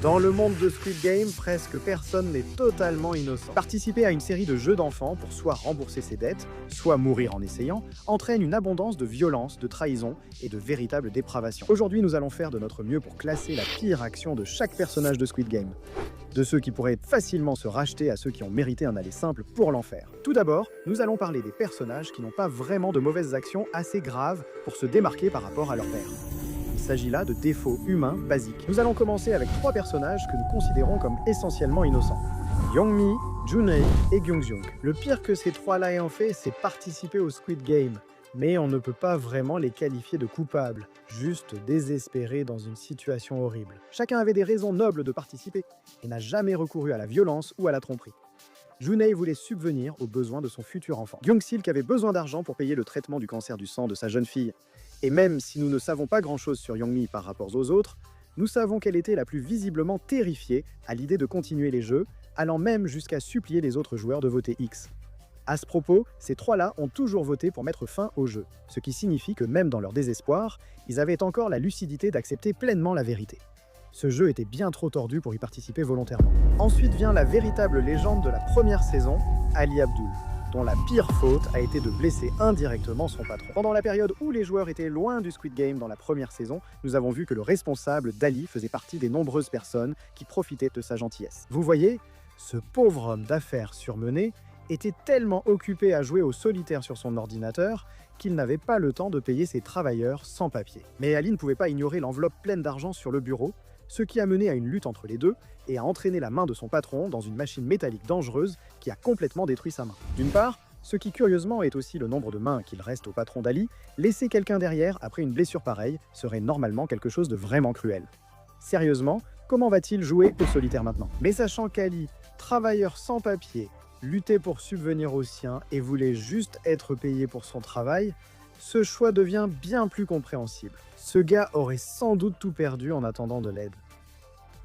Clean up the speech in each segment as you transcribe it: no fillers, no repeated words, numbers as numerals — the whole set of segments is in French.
Dans le monde de Squid Game, presque personne n'est totalement innocent. Participer à une série de jeux d'enfants pour soit rembourser ses dettes, soit mourir en essayant, entraîne une abondance de violence, de trahison et de véritable dépravation. Aujourd'hui, nous allons faire de notre mieux pour classer la pire action de chaque personnage de Squid Game. De ceux qui pourraient facilement se racheter à ceux qui ont mérité un aller simple pour l'enfer. Tout d'abord, nous allons parler des personnages qui n'ont pas vraiment de mauvaises actions assez graves pour se démarquer par rapport à leur père. Il s'agit là de défauts humains basiques. Nous allons commencer avec 3 personnages que nous considérons comme essentiellement innocents. Young-mi, Jun-hee et Kyung-jung. Le pire que ces 3-là aient fait, c'est participer au Squid Game. Mais on ne peut pas vraiment les qualifier de coupables, juste désespérés dans une situation horrible. Chacun avait des raisons nobles de participer et n'a jamais recouru à la violence ou à la tromperie. Jun-hee voulait subvenir aux besoins de son futur enfant. Kyung-sik avait besoin d'argent pour payer le traitement du cancer du sang de sa jeune fille. Et même si nous ne savons pas grand-chose sur Young-mi par rapport aux autres, nous savons qu'elle était la plus visiblement terrifiée à l'idée de continuer les jeux, allant même jusqu'à supplier les autres joueurs de voter X. À ce propos, ces 3-là ont toujours voté pour mettre fin au jeu, ce qui signifie que même dans leur désespoir, ils avaient encore la lucidité d'accepter pleinement la vérité. Ce jeu était bien trop tordu pour y participer volontairement. Ensuite vient la véritable légende de la première saison, Ali Abdul, dont la pire faute a été de blesser indirectement son patron. Pendant la période où les joueurs étaient loin du Squid Game dans la première saison, nous avons vu que le responsable d'Ali faisait partie des nombreuses personnes qui profitaient de sa gentillesse. Vous voyez, ce pauvre homme d'affaires surmené était tellement occupé à jouer au solitaire sur son ordinateur qu'il n'avait pas le temps de payer ses travailleurs sans papier. Mais Ali ne pouvait pas ignorer l'enveloppe pleine d'argent sur le bureau, ce qui a mené à une lutte entre les deux et a entraîné la main de son patron dans une machine métallique dangereuse qui a complètement détruit sa main. D'une part, ce qui curieusement est aussi le nombre de mains qu'il reste au patron d'Ali, laisser quelqu'un derrière après une blessure pareille serait normalement quelque chose de vraiment cruel. Sérieusement, comment va-t-il jouer au solitaire maintenant? Mais sachant qu'Ali, travailleur sans papier, luttait pour subvenir aux siens et voulait juste être payé pour son travail, ce choix devient bien plus compréhensible. Ce gars aurait sans doute tout perdu en attendant de l'aide.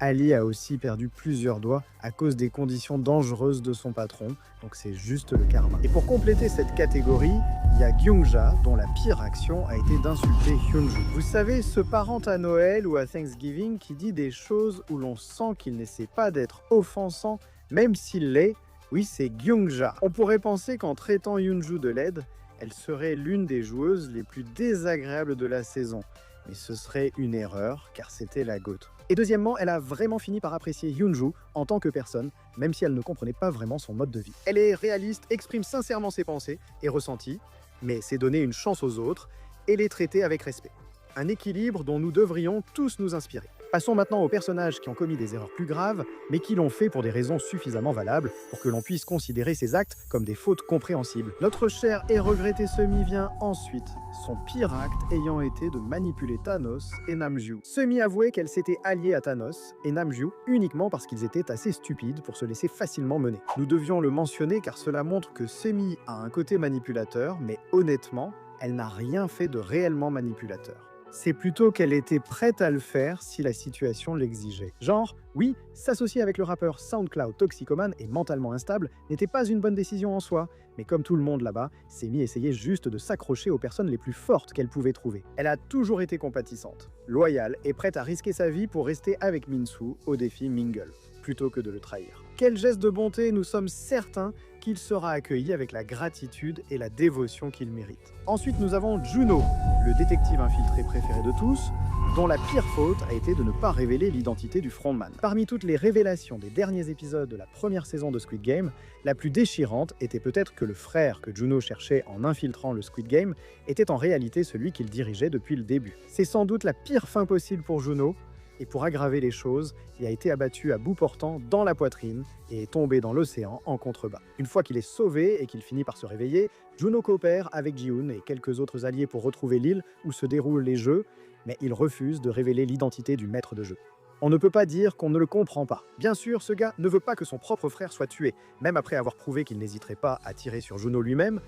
Ali a aussi perdu plusieurs doigts à cause des conditions dangereuses de son patron, donc c'est juste le karma. Et pour compléter cette catégorie, il y a Kyung-ja, dont la pire action a été d'insulter Hyunju. Vous savez, ce parent à Noël ou à Thanksgiving qui dit des choses où l'on sent qu'il n'essaie pas d'être offensant, même s'il l'est. Oui, c'est Kyung-ja. On pourrait penser qu'en traitant Hyunju de laide, elle serait l'une des joueuses les plus désagréables de la saison. Mais ce serait une erreur, car c'était la GOAT. Et deuxièmement, elle a vraiment fini par apprécier Hyunju en tant que personne, même si elle ne comprenait pas vraiment son mode de vie. Elle est réaliste, exprime sincèrement ses pensées et ressentis, mais sait donner une chance aux autres et les traiter avec respect. Un équilibre dont nous devrions tous nous inspirer. Passons maintenant aux personnages qui ont commis des erreurs plus graves, mais qui l'ont fait pour des raisons suffisamment valables pour que l'on puisse considérer ces actes comme des fautes compréhensibles. Notre cher et regretté Semi vient ensuite, son pire acte ayant été de manipuler Thanos et Namju. Semi avouait qu'elle s'était alliée à Thanos et Namju uniquement parce qu'ils étaient assez stupides pour se laisser facilement mener. Nous devions le mentionner car cela montre que Semi a un côté manipulateur, mais honnêtement, elle n'a rien fait de réellement manipulateur. C'est plutôt qu'elle était prête à le faire si la situation l'exigeait. Genre, oui, s'associer avec le rappeur SoundCloud toxicomane et mentalement instable n'était pas une bonne décision en soi, mais comme tout le monde là-bas, Semi essayait juste de s'accrocher aux personnes les plus fortes qu'elle pouvait trouver. Elle a toujours été compatissante, loyale et prête à risquer sa vie pour rester avec Min-soo au défi Mingle, plutôt que de le trahir. Quel geste de bonté, nous sommes certains qu'il sera accueilli avec la gratitude et la dévotion qu'il mérite. Ensuite, nous avons Juno, le détective infiltré préféré de tous, dont la pire faute a été de ne pas révéler l'identité du frontman. Parmi toutes les révélations des derniers épisodes de la première saison de Squid Game, la plus déchirante était peut-être que le frère que Juno cherchait en infiltrant le Squid Game était en réalité celui qu'il dirigeait depuis le début. C'est sans doute la pire fin possible pour Juno, et pour aggraver les choses, il a été abattu à bout portant dans la poitrine et est tombé dans l'océan en contrebas. Une fois qu'il est sauvé et qu'il finit par se réveiller, Juno coopère avec Ji-hoon et quelques autres alliés pour retrouver l'île où se déroulent les jeux, mais il refuse de révéler l'identité du maître de jeu. On ne peut pas dire qu'on ne le comprend pas. Bien sûr, ce gars ne veut pas que son propre frère soit tué, même après avoir prouvé qu'il n'hésiterait pas à tirer sur Juno lui-même,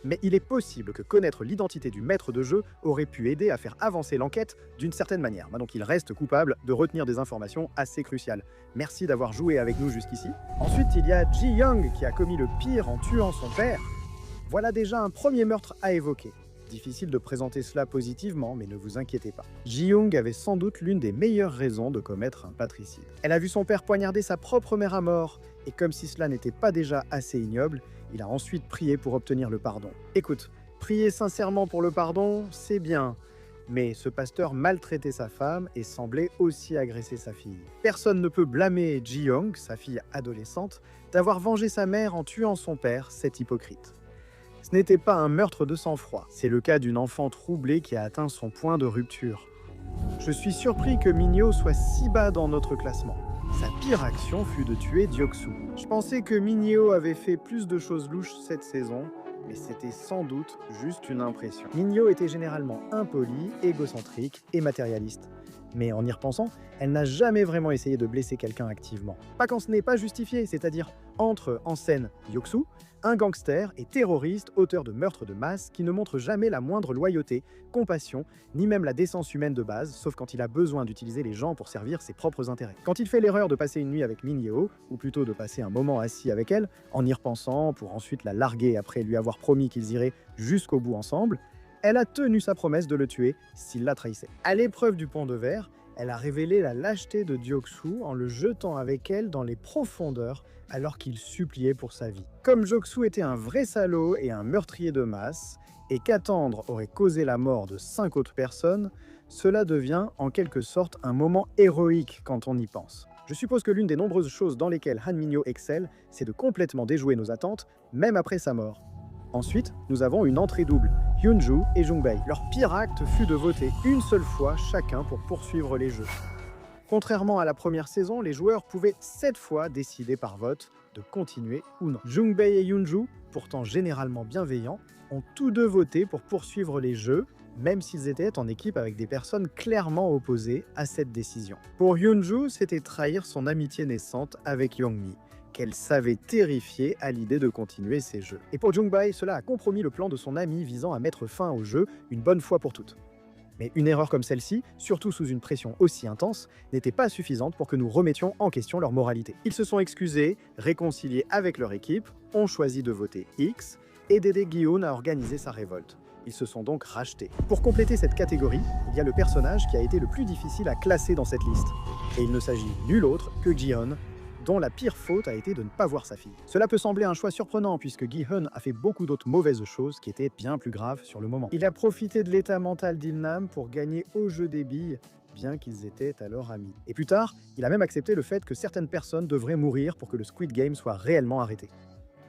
mais il est possible que connaître l'identité du maître de jeu aurait pu aider à faire avancer l'enquête d'une certaine manière. Donc il reste coupable de retenir des informations assez cruciales. Merci d'avoir joué avec nous jusqu'ici. Ensuite, il y a Ji-young qui a commis le pire en tuant son père. Voilà déjà un premier meurtre à évoquer. Difficile de présenter cela positivement, mais ne vous inquiétez pas. Ji-young avait sans doute l'une des meilleures raisons de commettre un patricide. Elle a vu son père poignarder sa propre mère à mort, et comme si cela n'était pas déjà assez ignoble, il a ensuite prié pour obtenir le pardon. Écoute, prier sincèrement pour le pardon, c'est bien, mais ce pasteur maltraitait sa femme et semblait aussi agresser sa fille. Personne ne peut blâmer Ji-young, sa fille adolescente, d'avoir vengé sa mère en tuant son père, cet hypocrite. Ce n'était pas un meurtre de sang-froid, c'est le cas d'une enfant troublée qui a atteint son point de rupture. Je suis surpris que Minhyo soit si bas dans notre classement. Sa pire action fut de tuer Deok-soo. Je pensais que Minhyo avait fait plus de choses louches cette saison, mais c'était sans doute juste une impression. Minhyo était généralement impolie, égocentrique et matérialiste. Mais en y repensant, elle n'a jamais vraiment essayé de blesser quelqu'un activement. Pas quand ce n'est pas justifié, c'est-à-dire entre en scène Deok-soo, un gangster et terroriste auteur de meurtres de masse qui ne montre jamais la moindre loyauté, compassion, ni même la décence humaine de base, sauf quand il a besoin d'utiliser les gens pour servir ses propres intérêts. Quand il fait l'erreur de passer une nuit avec Minhyo, ou plutôt de passer un moment assis avec elle, en y repensant pour ensuite la larguer après lui avoir promis qu'ils iraient jusqu'au bout ensemble, elle a tenu sa promesse de le tuer s'il la trahissait. À l'épreuve du pont de verre, elle a révélé la lâcheté de Deok-soo en le jetant avec elle dans les profondeurs alors qu'il suppliait pour sa vie. Comme Deok-soo était un vrai salaud et un meurtrier de masse, et qu'attendre aurait causé la mort de 5 autres personnes, cela devient en quelque sorte un moment héroïque quand on y pense. Je suppose que l'une des nombreuses choses dans lesquelles Han Minhyo excelle, c'est de complètement déjouer nos attentes, même après sa mort. Ensuite, nous avons une entrée double, Hyunju et Jungbei. Leur pire acte fut de voter une seule fois chacun pour poursuivre les jeux. Contrairement à la première saison, les joueurs pouvaient 7 fois décider par vote de continuer ou non. Jungbei et Hyunju, pourtant généralement bienveillants, ont tous deux voté pour poursuivre les jeux, même s'ils étaient en équipe avec des personnes clairement opposées à cette décision. Pour Hyunju, c'était trahir son amitié naissante avec Youngmi, qu'elle savait terrifiée à l'idée de continuer ses jeux. Et pour Jungbei, cela a compromis le plan de son ami visant à mettre fin au jeu une bonne fois pour toutes. Mais une erreur comme celle-ci, surtout sous une pression aussi intense, n'était pas suffisante pour que nous remettions en question leur moralité. Ils se sont excusés, réconciliés avec leur équipe, ont choisi de voter X et d'aider Gi-hun à organiser sa révolte. Ils se sont donc rachetés. Pour compléter cette catégorie, il y a le personnage qui a été le plus difficile à classer dans cette liste. Et il ne s'agit nul autre que Gi-hun, dont la pire faute a été de ne pas voir sa fille. Cela peut sembler un choix surprenant puisque Gi-hun a fait beaucoup d'autres mauvaises choses qui étaient bien plus graves sur le moment. Il a profité de l'état mental d'Ilnam pour gagner au jeu des billes, bien qu'ils étaient alors amis. Et plus tard, il a même accepté le fait que certaines personnes devraient mourir pour que le Squid Game soit réellement arrêté.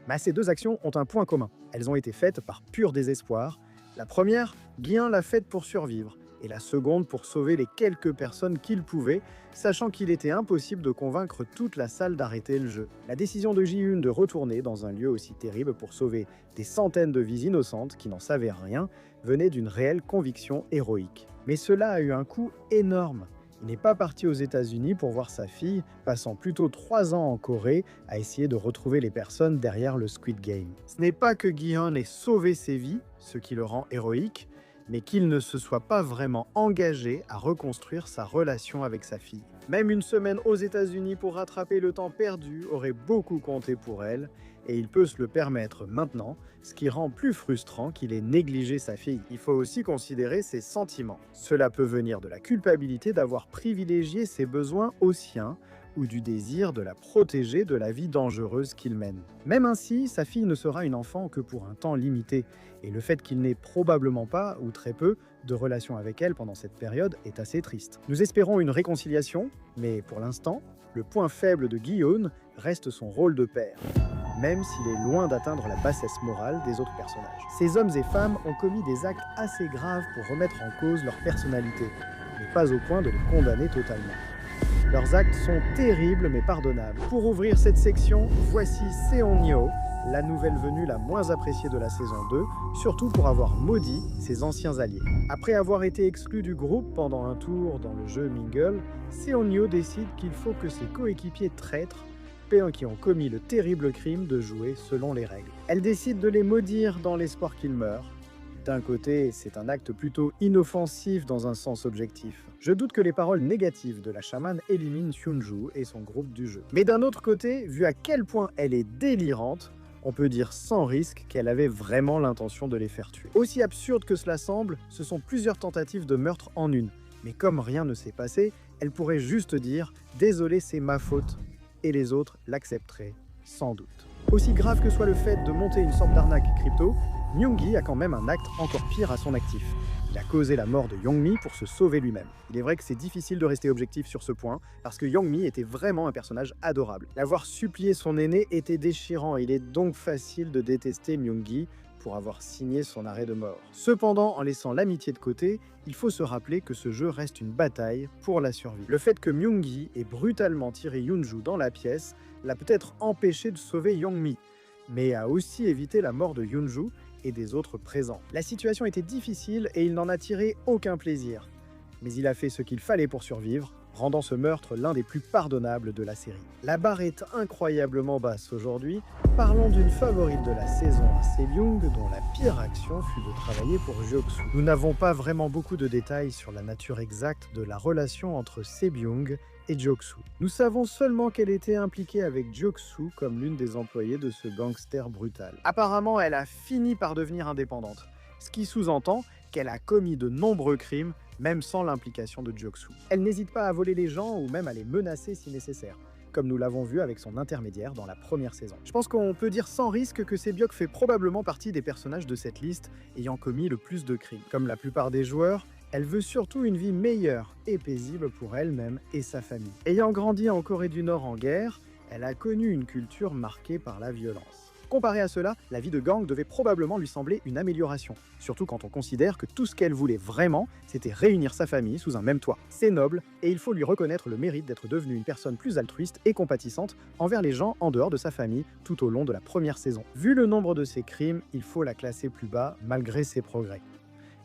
Mais ces deux actions ont un point commun. Elles ont été faites par pur désespoir. La première, Gi-hun l'a faite pour survivre, et la seconde pour sauver les quelques personnes qu'il pouvait, sachant qu'il était impossible de convaincre toute la salle d'arrêter le jeu. La décision de Ji-hun de retourner dans un lieu aussi terrible pour sauver des centaines de vies innocentes qui n'en savaient rien venait d'une réelle conviction héroïque. Mais cela a eu un coût énorme. Il n'est pas parti aux États-Unis pour voir sa fille, passant plutôt 3 ans en Corée à essayer de retrouver les personnes derrière le Squid Game. Ce n'est pas que Gi-hun ait sauvé ses vies, ce qui le rend héroïque, mais qu'il ne se soit pas vraiment engagé à reconstruire sa relation avec sa fille. Même une semaine aux États-Unis pour rattraper le temps perdu aurait beaucoup compté pour elle, et il peut se le permettre maintenant, ce qui rend plus frustrant qu'il ait négligé sa fille. Il faut aussi considérer ses sentiments. Cela peut venir de la culpabilité d'avoir privilégié ses besoins aux siens, ou du désir de la protéger de la vie dangereuse qu'il mène. Même ainsi, sa fille ne sera une enfant que pour un temps limité, et le fait qu'il n'ait probablement pas, ou très peu, de relation avec elle pendant cette période est assez triste. Nous espérons une réconciliation, mais pour l'instant, le point faible de Gi-hun reste son rôle de père, même s'il est loin d'atteindre la bassesse morale des autres personnages. Ces hommes et femmes ont commis des actes assez graves pour remettre en cause leur personnalité, mais pas au point de les condamner totalement. Leurs actes sont terribles mais pardonnables. Pour ouvrir cette section, voici Seon-nyo, la nouvelle venue la moins appréciée de la saison 2, surtout pour avoir maudit ses anciens alliés. Après avoir été exclu du groupe pendant un tour dans le jeu Mingle, Seon-nyo décide qu'il faut que ses coéquipiers traîtres, qui ont commis le terrible crime de jouer selon les règles. Elle décide de les maudire dans l'espoir qu'ils meurent. D'un côté, c'est un acte plutôt inoffensif dans un sens objectif. Je doute que les paroles négatives de la chamane éliminent Hyunju et son groupe du jeu. Mais d'un autre côté, vu à quel point elle est délirante, On peut dire sans risque qu'elle avait vraiment l'intention de les faire tuer. Aussi absurde que cela semble, ce sont plusieurs tentatives de meurtre en une. Mais comme rien ne s'est passé, elle pourrait juste dire « Désolé, c'est ma faute » et les autres l'accepteraient, sans doute. Aussi grave que soit le fait de monter une sorte d'arnaque crypto, Myung-gi a quand même un acte encore pire à son actif. Il a causé la mort de Young-mi pour se sauver lui-même. Il est vrai que c'est difficile de rester objectif sur ce point, parce que Young-mi était vraiment un personnage adorable. L'avoir supplié son aîné était déchirant, il est donc facile de détester Myung-gi pour avoir signé son arrêt de mort. Cependant, en laissant l'amitié de côté, il faut se rappeler que ce jeu reste une bataille pour la survie. Le fait que Myung-gi ait brutalement tiré Yoon-ju dans la pièce l'a peut-être empêché de sauver Young-mi, mais a aussi évité la mort de Yoon-ju et des autres présents. La situation était difficile et il n'en a tiré aucun plaisir. Mais il a fait ce qu'il fallait pour survivre, rendant ce meurtre l'un des plus pardonnables de la série. La barre est incroyablement basse aujourd'hui. Parlons d'une favorite de la saison, Se-byung, dont la pire action fut de travailler pour Jok-soo. Nous n'avons pas vraiment beaucoup de détails sur la nature exacte de la relation entre Se-byung et Jok-soo. Nous savons seulement qu'elle était impliquée avec Jok-soo comme l'une des employées de ce gangster brutal. Apparemment, elle a fini par devenir indépendante, ce qui sous-entend qu'elle a commis de nombreux crimes, même sans l'implication de Jok-soo. Elle n'hésite pas à voler les gens ou même à les menacer si nécessaire, comme nous l'avons vu avec son intermédiaire dans la première saison. Je pense qu'on peut dire sans risque que Se-byung fait probablement partie des personnages de cette liste ayant commis le plus de crimes. Comme la plupart des joueurs, elle veut surtout une vie meilleure et paisible pour elle-même et sa famille. Ayant grandi en Corée du Nord en guerre, elle a connu une culture marquée par la violence. Comparé à cela, la vie de gang devait probablement lui sembler une amélioration, surtout quand on considère que tout ce qu'elle voulait vraiment, c'était réunir sa famille sous un même toit. C'est noble, et il faut lui reconnaître le mérite d'être devenue une personne plus altruiste et compatissante envers les gens en dehors de sa famille tout au long de la première saison. Vu le nombre de ses crimes, il faut la classer plus bas malgré ses progrès.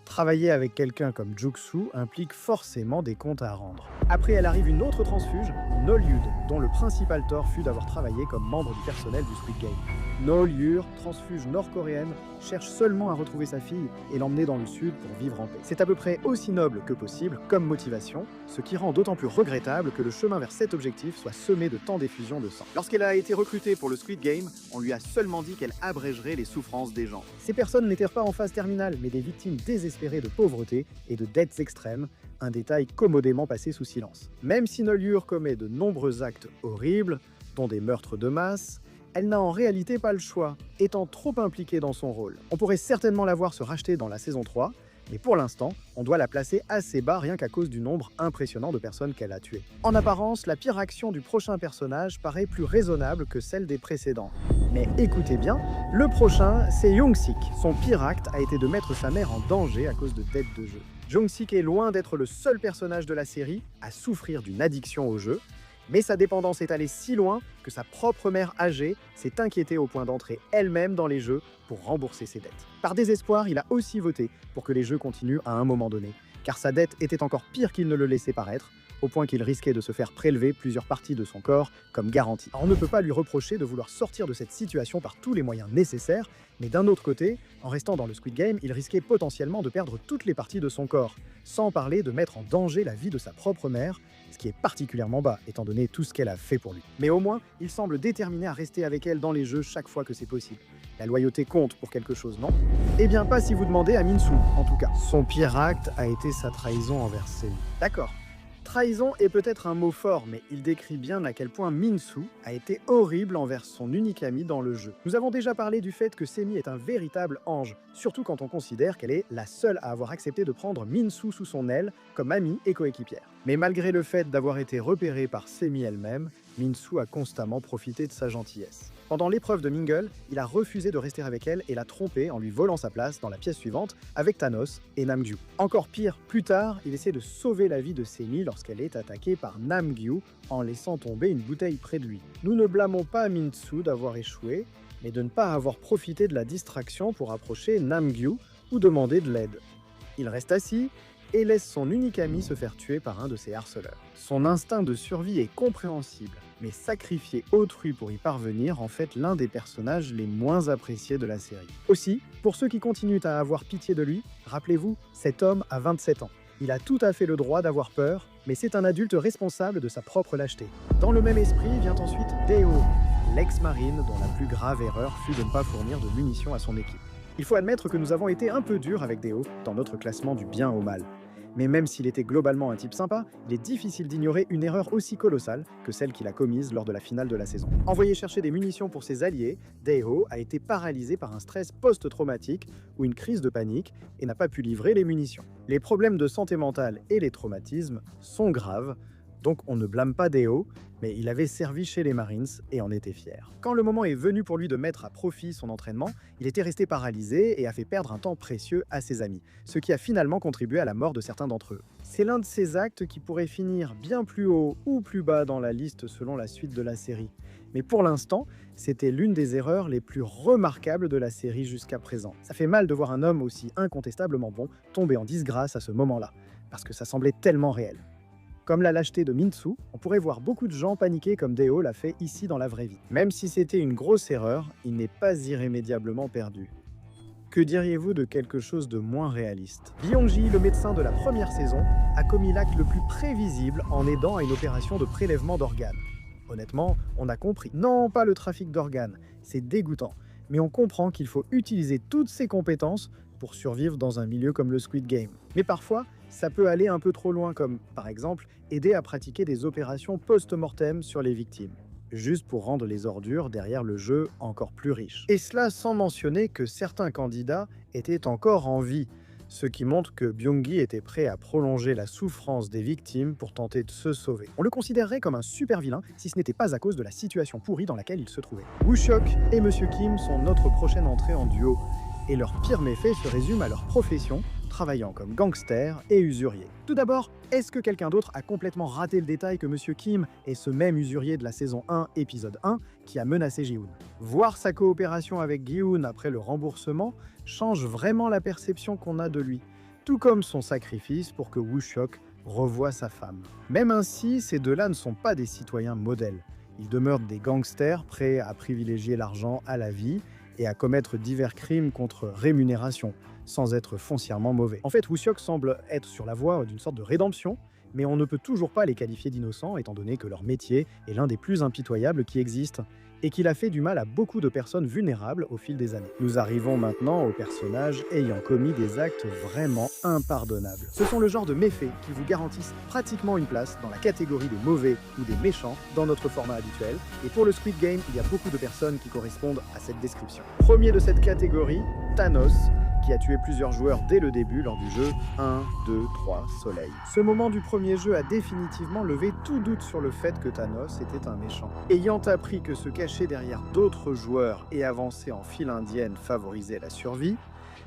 Travailler avec quelqu'un comme Jok-soo implique forcément des comptes à rendre. Après, elle arrive une autre transfuge, Nol-yud, dont le principal tort fut d'avoir travaillé comme membre du personnel du Squid Game. Nol-yud, transfuge nord-coréenne, cherche seulement à retrouver sa fille et l'emmener dans le sud pour vivre en paix. C'est à peu près aussi noble que possible comme motivation, ce qui rend d'autant plus regrettable que le chemin vers cet objectif soit semé de tant d'effusions de sang. Lorsqu'elle a été recrutée pour le Squid Game, on lui a seulement dit qu'elle abrégerait les souffrances des gens. Ces personnes n'étaient pas en phase terminale, mais des victimes désespérées de pauvreté et de dettes extrêmes, un détail commodément passé sous silence. Même si Nol-yud commet de nombreux actes horribles, dont des meurtres de masse, elle n'a en réalité pas le choix, étant trop impliquée dans son rôle. On pourrait certainement la voir se racheter dans la saison 3, mais pour l'instant, on doit la placer assez bas rien qu'à cause du nombre impressionnant de personnes qu'elle a tuées. En apparence, la pire action du prochain personnage paraît plus raisonnable que celle des précédents. Mais écoutez bien, le prochain, c'est Young-sik. Son pire acte a été de mettre sa mère en danger à cause de dettes de jeu. Young-sik est loin d'être le seul personnage de la série à souffrir d'une addiction au jeu, mais sa dépendance est allée si loin que sa propre mère âgée s'est inquiétée au point d'entrer elle-même dans les jeux pour rembourser ses dettes. Par désespoir, il a aussi voté pour que les jeux continuent à un moment donné, car sa dette était encore pire qu'il ne le laissait paraître, au point qu'il risquait de se faire prélever plusieurs parties de son corps comme garantie. Alors on ne peut pas lui reprocher de vouloir sortir de cette situation par tous les moyens nécessaires, mais d'un autre côté, en restant dans le Squid Game, il risquait potentiellement de perdre toutes les parties de son corps, sans parler de mettre en danger la vie de sa propre mère, ce qui est particulièrement bas, étant donné tout ce qu'elle a fait pour lui. Mais au moins, il semble déterminé à rester avec elle dans les jeux chaque fois que c'est possible. La loyauté compte pour quelque chose, non? Eh bien pas si vous demandez à Min-soo, en tout cas. Son pire acte a été sa trahison envers Semi. D'accord. Trahison est peut-être un mot fort, mais il décrit bien à quel point Min-soo a été horrible envers son unique ami dans le jeu. Nous avons déjà parlé du fait que Semi est un véritable ange, surtout quand on considère qu'elle est la seule à avoir accepté de prendre Min-soo sous son aile comme amie et coéquipière. Mais malgré le fait d'avoir été repérée par Semi elle-même, Min-soo a constamment profité de sa gentillesse. Pendant l'épreuve de Mingle, il a refusé de rester avec elle et l'a trompée en lui volant sa place dans la pièce suivante avec Thanos et Namgyu. Encore pire, plus tard, il essaie de sauver la vie de Semi lorsqu'elle est attaquée par Namgyu en laissant tomber une bouteille près de lui. Nous ne blâmons pas Min-soo d'avoir échoué, mais de ne pas avoir profité de la distraction pour approcher Namgyu ou demander de l'aide. Il reste assis et laisse son unique ami se faire tuer par un de ses harceleurs. Son instinct de survie est compréhensible, mais sacrifier autrui pour y parvenir en fait l'un des personnages les moins appréciés de la série. Aussi, pour ceux qui continuent à avoir pitié de lui, rappelez-vous, cet homme a 27 ans. Il a tout à fait le droit d'avoir peur mais c'est un adulte responsable de sa propre lâcheté. Dans le même esprit vient ensuite Deo, l'ex-marine dont la plus grave erreur fut de ne pas fournir de munitions à son équipe. Il faut admettre que nous avons été un peu durs avec Deo dans notre classement du bien au mal. Mais même s'il était globalement un type sympa, il est difficile d'ignorer une erreur aussi colossale que celle qu'il a commise lors de la finale de la saison. Envoyé chercher des munitions pour ses alliés, Deo a été paralysé par un stress post-traumatique ou une crise de panique et n'a pas pu livrer les munitions. Les problèmes de santé mentale et les traumatismes sont graves, donc on ne blâme pas Deo, mais il avait servi chez les Marines et en était fier. Quand le moment est venu pour lui de mettre à profit son entraînement, il était resté paralysé et a fait perdre un temps précieux à ses amis, ce qui a finalement contribué à la mort de certains d'entre eux. C'est l'un de ces actes qui pourrait finir bien plus haut ou plus bas dans la liste selon la suite de la série. Mais pour l'instant, c'était l'une des erreurs les plus remarquables de la série jusqu'à présent. Ça fait mal de voir un homme aussi incontestablement bon tomber en disgrâce à ce moment-là, parce que ça semblait tellement réel. Comme la lâcheté de Mintsu, on pourrait voir beaucoup de gens paniquer comme Deo l'a fait ici dans la vraie vie. Même si c'était une grosse erreur, il n'est pas irrémédiablement perdu. Que diriez-vous de quelque chose de moins réaliste? Byung-ji, le médecin de la première saison, a commis l'acte le plus prévisible en aidant à une opération de prélèvement d'organes. Honnêtement, on a compris. Non, pas le trafic d'organes, c'est dégoûtant. Mais on comprend qu'il faut utiliser toutes ses compétences pour survivre dans un milieu comme le Squid Game. Mais parfois, ça peut aller un peu trop loin, comme, par exemple, aider à pratiquer des opérations post-mortem sur les victimes, juste pour rendre les ordures derrière le jeu encore plus riches. Et cela sans mentionner que certains candidats étaient encore en vie, ce qui montre que Byung-gi était prêt à prolonger la souffrance des victimes pour tenter de se sauver. On le considérerait comme un super vilain si ce n'était pas à cause de la situation pourrie dans laquelle il se trouvait. Woo-seok et Monsieur Kim sont notre prochaine entrée en duo, et leurs pires méfaits se résument à leur profession, travaillant comme gangster et usurier. Tout d'abord, est-ce que quelqu'un d'autre a complètement raté le détail que Monsieur Kim est ce même usurier de la saison 1, épisode 1, qui a menacé Ji-hoon? Voir sa coopération avec Gi-hoon après le remboursement change vraiment la perception qu'on a de lui, tout comme son sacrifice pour que Woo-seok revoie sa femme. Même ainsi, ces deux-là ne sont pas des citoyens modèles. Ils demeurent des gangsters prêts à privilégier l'argent à la vie et à commettre divers crimes contre rémunération, sans être foncièrement mauvais. En fait, Woo-seok semble être sur la voie d'une sorte de rédemption, mais on ne peut toujours pas les qualifier d'innocents étant donné que leur métier est l'un des plus impitoyables qui existent, et qu'il a fait du mal à beaucoup de personnes vulnérables au fil des années. Nous arrivons maintenant aux personnages ayant commis des actes vraiment impardonnables. Ce sont le genre de méfaits qui vous garantissent pratiquement une place dans la catégorie des mauvais ou des méchants dans notre format habituel, et pour le Squid Game, il y a beaucoup de personnes qui correspondent à cette description. Premier de cette catégorie, Thanos, qui a tué plusieurs joueurs dès le début lors du jeu 1, 2, 3, Soleil. Ce moment du premier jeu a définitivement levé tout doute sur le fait que Thanos était un méchant. Ayant appris que se cacher derrière d'autres joueurs et avancer en file indienne favorisait la survie,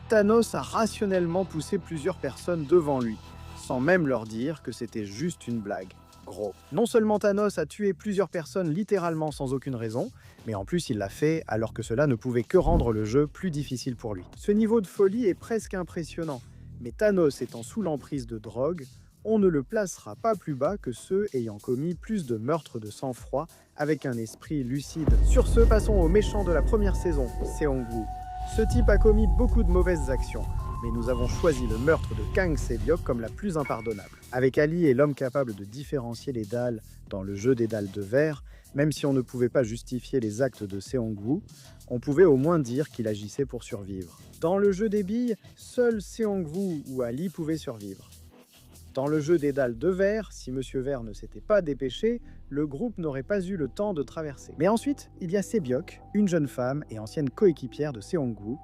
Thanos a rationnellement poussé plusieurs personnes devant lui, sans même leur dire que c'était juste une blague. Gros. Non seulement Thanos a tué plusieurs personnes littéralement sans aucune raison, mais en plus il l'a fait alors que cela ne pouvait que rendre le jeu plus difficile pour lui. Ce niveau de folie est presque impressionnant, mais Thanos étant sous l'emprise de drogue, on ne le placera pas plus bas que ceux ayant commis plus de meurtres de sang-froid avec un esprit lucide. Sur ce, passons au méchant de la première saison, Seong-woo. Ce type a commis beaucoup de mauvaises actions, mais nous avons choisi le meurtre de Kang Se-byok comme la plus impardonnable. Avec Ali et l'homme capable de différencier les dalles dans le jeu des dalles de verre, même si on ne pouvait pas justifier les actes de Seong-woo, on pouvait au moins dire qu'il agissait pour survivre. Dans le jeu des billes, seul Seong-woo ou Ali pouvaient survivre. Dans le jeu des dalles de verre, si Monsieur Vert ne s'était pas dépêché, le groupe n'aurait pas eu le temps de traverser. Mais ensuite, il y a Se-byok, une jeune femme et ancienne coéquipière de Seong-woo,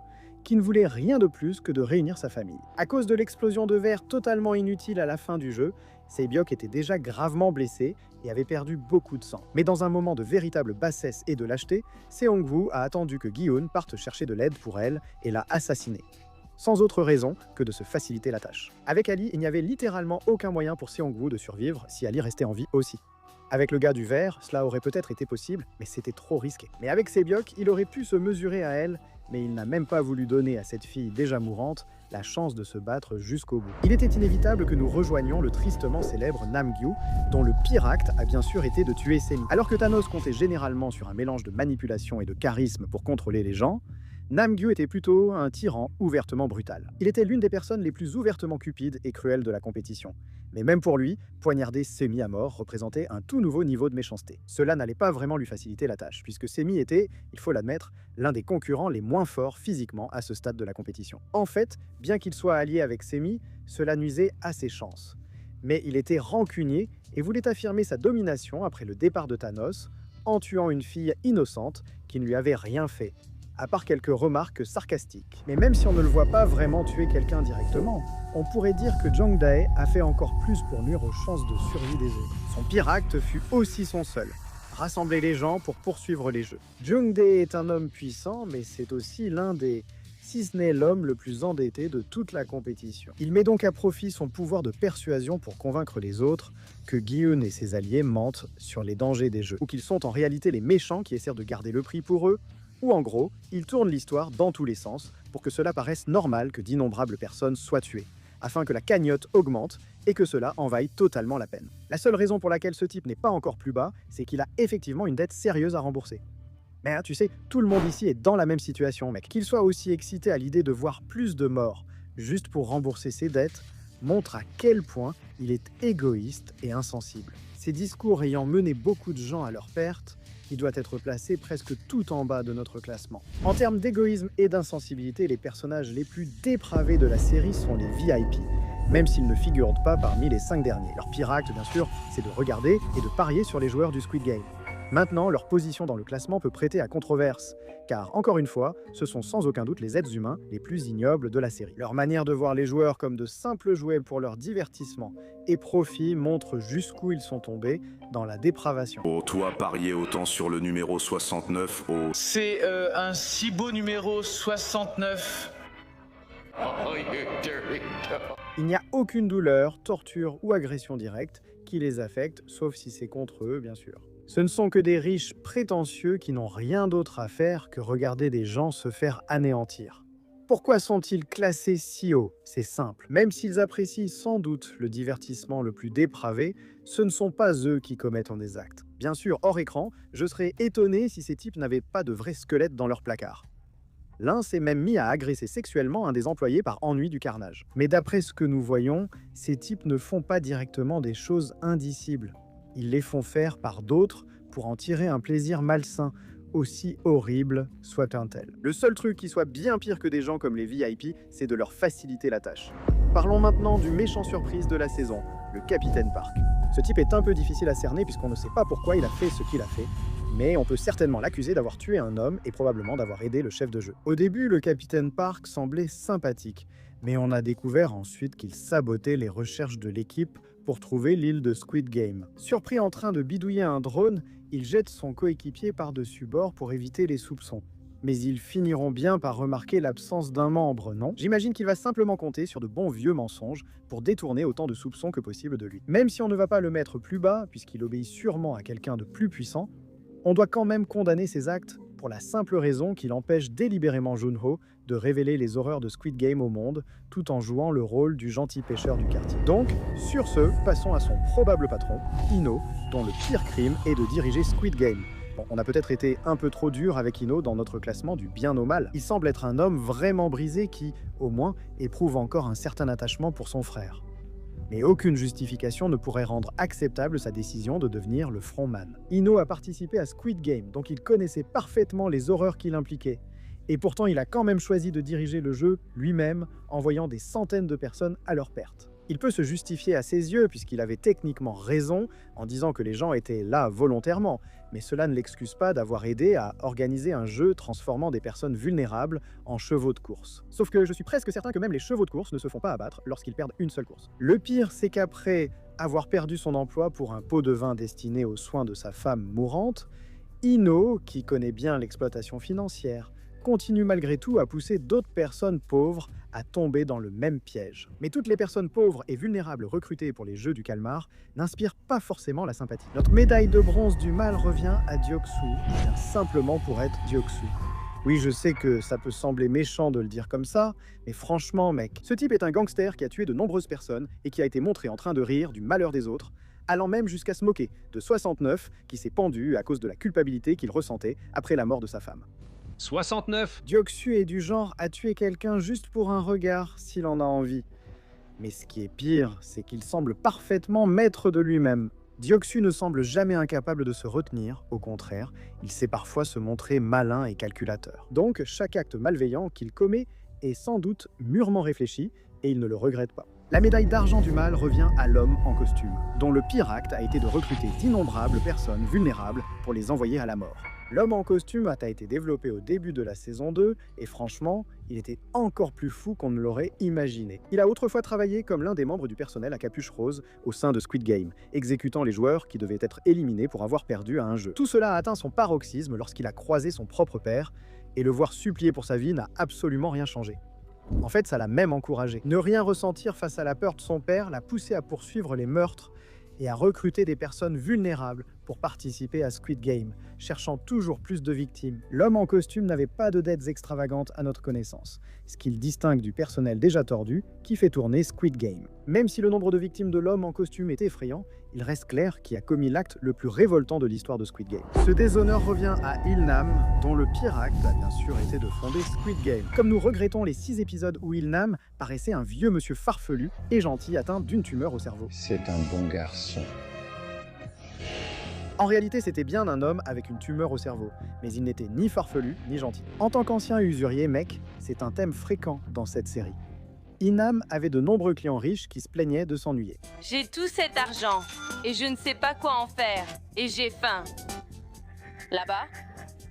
qui ne voulait rien de plus que de réunir sa famille. À cause de l'explosion de verre totalement inutile à la fin du jeu, Se-byok était déjà gravement blessé et avait perdu beaucoup de sang. Mais dans un moment de véritable bassesse et de lâcheté, Seong-woo a attendu que Gi-hoon parte chercher de l'aide pour elle et l'a assassinée, sans autre raison que de se faciliter la tâche. Avec Ali, il n'y avait littéralement aucun moyen pour Seong-woo de survivre si Ali restait en vie aussi. Avec le gars du verre, cela aurait peut-être été possible, mais c'était trop risqué. Mais avec Se-byok, il aurait pu se mesurer à elle, mais il n'a même pas voulu donner à cette fille déjà mourante la chance de se battre jusqu'au bout. Il était inévitable que nous rejoignions le tristement célèbre Namgyu, dont le pire acte a bien sûr été de tuer Semi. Alors que Thanos comptait généralement sur un mélange de manipulation et de charisme pour contrôler les gens, Namgyu était plutôt un tyran ouvertement brutal. Il était l'une des personnes les plus ouvertement cupides et cruelles de la compétition. Mais même pour lui, poignarder Semi à mort représentait un tout nouveau niveau de méchanceté. Cela n'allait pas vraiment lui faciliter la tâche, puisque Semi était, il faut l'admettre, l'un des concurrents les moins forts physiquement à ce stade de la compétition. En fait, bien qu'il soit allié avec Semi, cela nuisait à ses chances. Mais il était rancunier et voulait affirmer sa domination après le départ de Thanos, en tuant une fille innocente qui ne lui avait rien fait, à part quelques remarques sarcastiques. Mais même si on ne le voit pas vraiment tuer quelqu'un directement, on pourrait dire que Jang Dae a fait encore plus pour nuire aux chances de survie des autres. Son pire acte fut aussi son seul, rassembler les gens pour poursuivre les jeux. Jung Dae est un homme puissant, mais c'est aussi l'un des, si ce n'est l'homme le plus endetté de toute la compétition. Il met donc à profit son pouvoir de persuasion pour convaincre les autres que Gi-eun et ses alliés mentent sur les dangers des jeux, ou qu'ils sont en réalité les méchants qui essaient de garder le prix pour eux, ou en gros, il tourne l'histoire dans tous les sens pour que cela paraisse normal que d'innombrables personnes soient tuées, afin que la cagnotte augmente et que cela envahisse totalement la peine. La seule raison pour laquelle ce type n'est pas encore plus bas, c'est qu'il a effectivement une dette sérieuse à rembourser. Mais tu sais, tout le monde ici est dans la même situation, mec. Qu'il soit aussi excité à l'idée de voir plus de morts juste pour rembourser ses dettes, montre à quel point il est égoïste et insensible. Ses discours ayant mené beaucoup de gens à leur perte, il doit être placé presque tout en bas de notre classement. En termes d'égoïsme et d'insensibilité, les personnages les plus dépravés de la série sont les VIP, même s'ils ne figurent pas parmi les 5 derniers. Leur pire acte, bien sûr, c'est de regarder et de parier sur les joueurs du Squid Game. Maintenant, leur position dans le classement peut prêter à controverse, car, encore une fois, ce sont sans aucun doute les êtres humains les plus ignobles de la série. Leur manière de voir les joueurs comme de simples jouets pour leur divertissement et profit montre jusqu'où ils sont tombés dans la dépravation. Oh, toi, parier autant sur le numéro 69 au... C'est un si beau numéro 69. Il n'y a aucune douleur, torture ou agression directe qui les affecte, sauf si c'est contre eux, bien sûr. Ce ne sont que des riches prétentieux qui n'ont rien d'autre à faire que regarder des gens se faire anéantir. Pourquoi sont-ils classés si haut? C'est simple. Même s'ils apprécient sans doute le divertissement le plus dépravé, ce ne sont pas eux qui commettent des actes. Bien sûr, hors écran, je serais étonné si ces types n'avaient pas de vrais squelettes dans leur placard. L'un s'est même mis à agresser sexuellement un des employés par ennui du carnage. Mais d'après ce que nous voyons, ces types ne font pas directement des choses indicibles. Ils les font faire par d'autres pour en tirer un plaisir malsain, aussi horrible soit-un-tel. Le seul truc qui soit bien pire que des gens comme les VIP, c'est de leur faciliter la tâche. Parlons maintenant du méchant surprise de la saison, le Capitaine Park. Ce type est un peu difficile à cerner puisqu'on ne sait pas pourquoi il a fait ce qu'il a fait, mais on peut certainement l'accuser d'avoir tué un homme et probablement d'avoir aidé le chef de jeu. Au début, le Capitaine Park semblait sympathique, mais on a découvert ensuite qu'il sabotait les recherches de l'équipe pour trouver l'île de Squid Game. Surpris en train de bidouiller un drone, il jette son coéquipier par-dessus bord pour éviter les soupçons. Mais ils finiront bien par remarquer l'absence d'un membre, non? J'imagine qu'il va simplement compter sur de bons vieux mensonges pour détourner autant de soupçons que possible de lui. Même si on ne va pas le mettre plus bas, puisqu'il obéit sûrement à quelqu'un de plus puissant, on doit quand même condamner ses actes pour la simple raison qu'il empêche délibérément Junho de révéler les horreurs de Squid Game au monde, tout en jouant le rôle du gentil pêcheur du quartier. Donc, sur ce, passons à son probable patron, Ino, dont le pire crime est de diriger Squid Game. Bon, on a peut-être été un peu trop dur avec Ino dans notre classement du bien au mal. Il semble être un homme vraiment brisé qui, au moins, éprouve encore un certain attachement pour son frère. Mais aucune justification ne pourrait rendre acceptable sa décision de devenir le frontman. Ino a participé à Squid Game, donc il connaissait parfaitement les horreurs qu'il impliquait. Et pourtant, il a quand même choisi de diriger le jeu lui-même, envoyant des centaines de personnes à leur perte. Il peut se justifier à ses yeux, puisqu'il avait techniquement raison en disant que les gens étaient là volontairement, mais cela ne l'excuse pas d'avoir aidé à organiser un jeu transformant des personnes vulnérables en chevaux de course. Sauf que je suis presque certain que même les chevaux de course ne se font pas abattre lorsqu'ils perdent une seule course. Le pire, c'est qu'après avoir perdu son emploi pour un pot de vin destiné aux soins de sa femme mourante, Ino, qui connaît bien l'exploitation financière, continue malgré tout à pousser d'autres personnes pauvres à tomber dans le même piège. Mais toutes les personnes pauvres et vulnérables recrutées pour les Jeux du Calmar n'inspirent pas forcément la sympathie. Notre médaille de bronze du mal revient à Deok-su, bien simplement pour être Deok-su. Oui, je sais que ça peut sembler méchant de le dire comme ça, mais franchement, mec, ce type est un gangster qui a tué de nombreuses personnes et qui a été montré en train de rire du malheur des autres, allant même jusqu'à se moquer de 69 qui s'est pendu à cause de la culpabilité qu'il ressentait après la mort de sa femme. 69. Dioksu est du genre à tuer quelqu'un juste pour un regard, s'il en a envie. Mais ce qui est pire, c'est qu'il semble parfaitement maître de lui-même. Dioksu ne semble jamais incapable de se retenir, au contraire, il sait parfois se montrer malin et calculateur. Donc, chaque acte malveillant qu'il commet est sans doute mûrement réfléchi, et il ne le regrette pas. La médaille d'argent du mal revient à l'homme en costume, dont le pire acte a été de recruter d'innombrables personnes vulnérables pour les envoyer à la mort. L'homme en costume a été développé au début de la saison 2, et franchement, il était encore plus fou qu'on ne l'aurait imaginé. Il a autrefois travaillé comme l'un des membres du personnel à capuche rose au sein de Squid Game, exécutant les joueurs qui devaient être éliminés pour avoir perdu à un jeu. Tout cela a atteint son paroxysme lorsqu'il a croisé son propre père, et le voir supplier pour sa vie n'a absolument rien changé. En fait, ça l'a même encouragé. Ne rien ressentir face à la peur de son père l'a poussé à poursuivre les meurtres et à recruter des personnes vulnérables pour participer à Squid Game, cherchant toujours plus de victimes. L'homme en costume n'avait pas de dettes extravagantes à notre connaissance, ce qui le distingue du personnel déjà tordu qui fait tourner Squid Game. Même si le nombre de victimes de l'homme en costume est effrayant, il reste clair qui a commis l'acte le plus révoltant de l'histoire de Squid Game. Ce déshonneur revient à Il-Nam, dont le pire acte a bien sûr été de fonder Squid Game. Comme nous regrettons les 6 épisodes où Il-Nam paraissait un vieux monsieur farfelu et gentil atteint d'une tumeur au cerveau. C'est un bon garçon. En réalité, c'était bien un homme avec une tumeur au cerveau, mais il n'était ni farfelu ni gentil. En tant qu'ancien usurier, mec, c'est un thème fréquent dans cette série. Il-Nam avait de nombreux clients riches qui se plaignaient de s'ennuyer. J'ai tout cet argent et je ne sais pas quoi en faire et j'ai faim. Là-bas?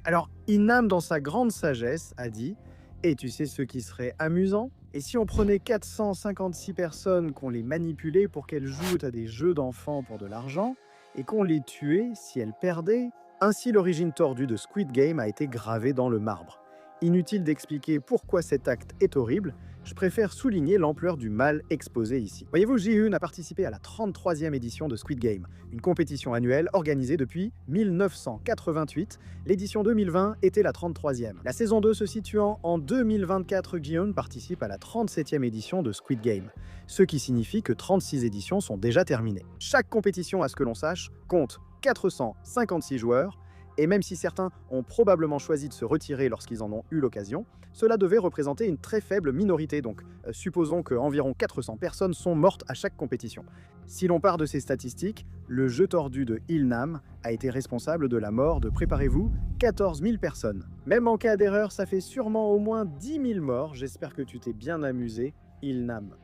Alors, Il-Nam, dans sa grande sagesse, a dit « Et tu sais ce qui serait amusant ? Et si on prenait 456 personnes, qu'on les manipulait pour qu'elles jouent à des jeux d'enfants pour de l'argent, et qu'on les tuait si elles perdaient ?» Ainsi, l'origine tordue de Squid Game a été gravée dans le marbre. Inutile d'expliquer pourquoi cet acte est horrible, je préfère souligner l'ampleur du mal exposé ici. Voyez-vous, Ji-Hoon a participé à la 33e édition de Squid Game, une compétition annuelle organisée depuis 1988. L'édition 2020 était la 33e. La saison 2 se situant en 2024, Ji-Hoon participe à la 37e édition de Squid Game, ce qui signifie que 36 éditions sont déjà terminées. Chaque compétition, à ce que l'on sache, compte 456 joueurs, et même si certains ont probablement choisi de se retirer lorsqu'ils en ont eu l'occasion, cela devait représenter une très faible minorité, donc supposons qu'environ 400 personnes sont mortes à chaque compétition. Si l'on part de ces statistiques, le jeu tordu de Il-Nam a été responsable de la mort de, préparez-vous, 14 000 personnes. Même en cas d'erreur, ça fait sûrement au moins 10 000 morts, j'espère que tu t'es bien amusé, Il-Nam.